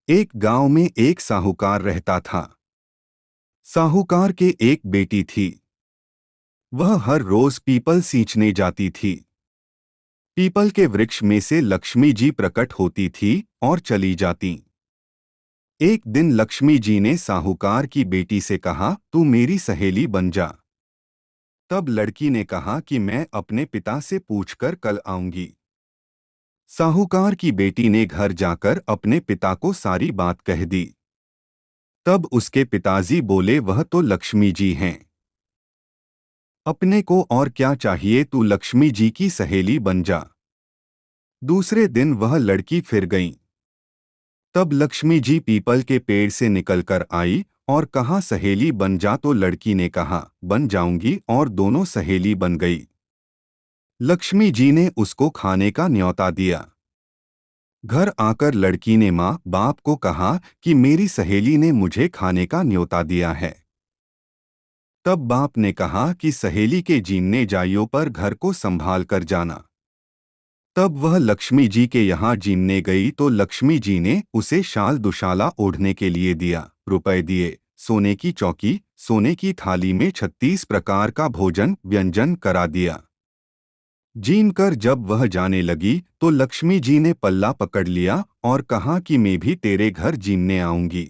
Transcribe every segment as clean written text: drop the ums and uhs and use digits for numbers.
एक गांव में एक साहूकार रहता था। साहूकार के एक बेटी थी। वह हर रोज पीपल सींचने जाती थी। पीपल के वृक्ष में से लक्ष्मी जी प्रकट होती थी और चली जाती। एक दिन लक्ष्मी जी ने साहूकार की बेटी से कहा, तू मेरी सहेली बन जा। तब लड़की ने कहा कि मैं अपने पिता से पूछकर कल आऊंगी। साहूकार की बेटी ने घर जाकर अपने पिता को सारी बात कह दी। तब उसके पिताजी बोले, वह तो लक्ष्मी जी हैं। अपने को और क्या चाहिए, तू लक्ष्मी जी की सहेली बन जा। दूसरे दिन वह लड़की फिर गई। तब लक्ष्मी जी पीपल के पेड़ से निकलकर आई और कहा, सहेली बन जा। तो लड़की ने कहा, बन जाऊंगी, और दोनों सहेली बन गई। लक्ष्मी जी ने उसको खाने का न्योता दिया। घर आकर लड़की ने माँ बाप को कहा कि मेरी सहेली ने मुझे खाने का न्योता दिया है। तब बाप ने कहा कि सहेली के जीमने जाइयों पर घर को संभाल कर जाना। तब वह लक्ष्मी जी के यहाँ जीमने गई तो लक्ष्मी जी ने उसे शाल दुशाला ओढ़ने के लिए दिया, रुपए दिए, सोने की चौकी, सोने की थाली में 36 प्रकार का भोजन व्यंजन करा दिया। जीम कर जब वह जाने लगी तो लक्ष्मी जी ने पल्ला पकड़ लिया और कहा कि मैं भी तेरे घर जीमने आऊंगी।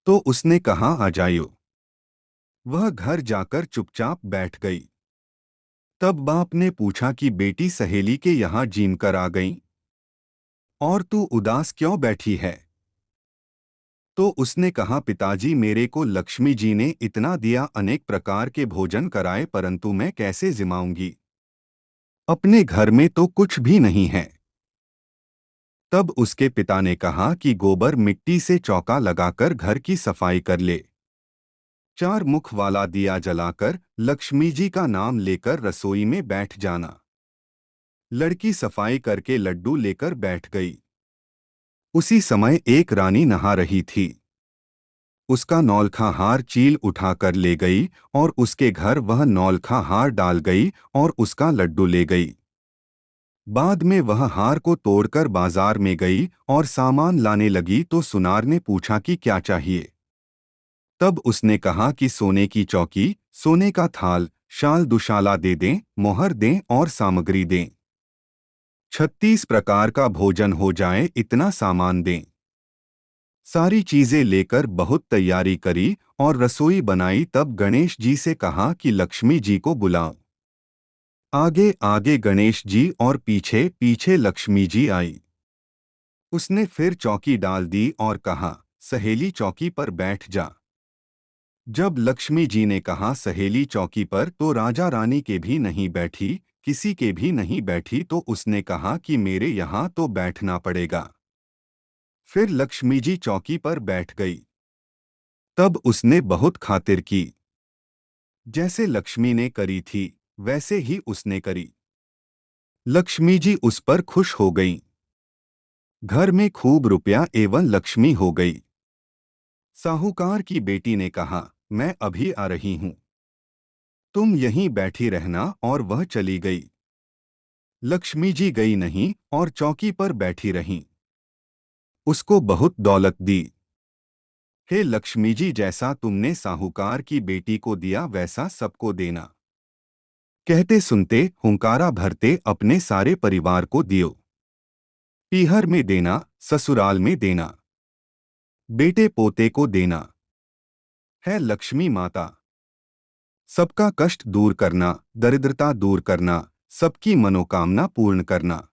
तो उसने कहा, आ जाइयो। वह घर जाकर चुपचाप बैठ गई। तब बाप ने पूछा कि बेटी, सहेली के यहाँ जीम कर आ गई और तू उदास क्यों बैठी है? तो उसने कहा, पिताजी, मेरे को लक्ष्मी जी ने इतना दिया, अनेक प्रकार के भोजन कराए, परंतु मैं कैसे जिमाऊंगी? अपने घर में तो कुछ भी नहीं है। तब उसके पिता ने कहा कि गोबर मिट्टी से चौका लगाकर घर की सफाई कर ले। 4 मुख वाला दिया जलाकर लक्ष्मी जी का नाम लेकर रसोई में बैठ जाना। लड़की सफाई करके लड्डू लेकर बैठ गई। उसी समय एक रानी नहा रही थी। उसका नौलखा हार चील उठाकर ले गई और उसके घर वह नौलखा हार डाल गई और उसका लड्डू ले गई। बाद में वह हार को तोड़कर बाजार में गई और सामान लाने लगी तो सुनार ने पूछा कि क्या चाहिए। तब उसने कहा कि सोने की चौकी, सोने का थाल, शाल दुशाला दे दें, मोहर दें और सामग्री दें। 36 प्रकार का भोजन हो जाए, इतना सामान दें। सारी चीजें लेकर बहुत तैयारी करी और रसोई बनाई। तब गणेश जी से कहा कि लक्ष्मी जी को बुलाओ। आगे आगे गणेश जी और पीछे पीछे लक्ष्मी जी आई। उसने फिर चौकी डाल दी और कहा, सहेली चौकी पर बैठ जा। जब लक्ष्मी जी ने कहा सहेली चौकी पर, तो राजा रानी के भी नहीं बैठी, किसी के भी नहीं बैठी। तो उसने कहा कि मेरे यहाँ तो बैठना पड़ेगा। फिर लक्ष्मी जी चौकी पर बैठ गई। तब उसने बहुत खातिर की। जैसे लक्ष्मी ने करी थी वैसे ही उसने करी। लक्ष्मी जी उस पर खुश हो गईं। घर में खूब रुपया एवं लक्ष्मी हो गई। साहूकार की बेटी ने कहा, मैं अभी आ रही हूँ, तुम यहीं बैठी रहना, और वह चली गई। लक्ष्मी जी गई नहीं और चौकी पर बैठी रहीं। उसको बहुत दौलत दी। हे लक्ष्मी जी, जैसा तुमने साहूकार की बेटी को दिया वैसा सबको देना। कहते सुनते हुंकारा भरते अपने सारे परिवार को दियो। पीहर में देना, ससुराल में देना, बेटे पोते को देना। है लक्ष्मी माता। सबका कष्ट दूर करना, दरिद्रता दूर करना, सबकी मनोकामना पूर्ण करना।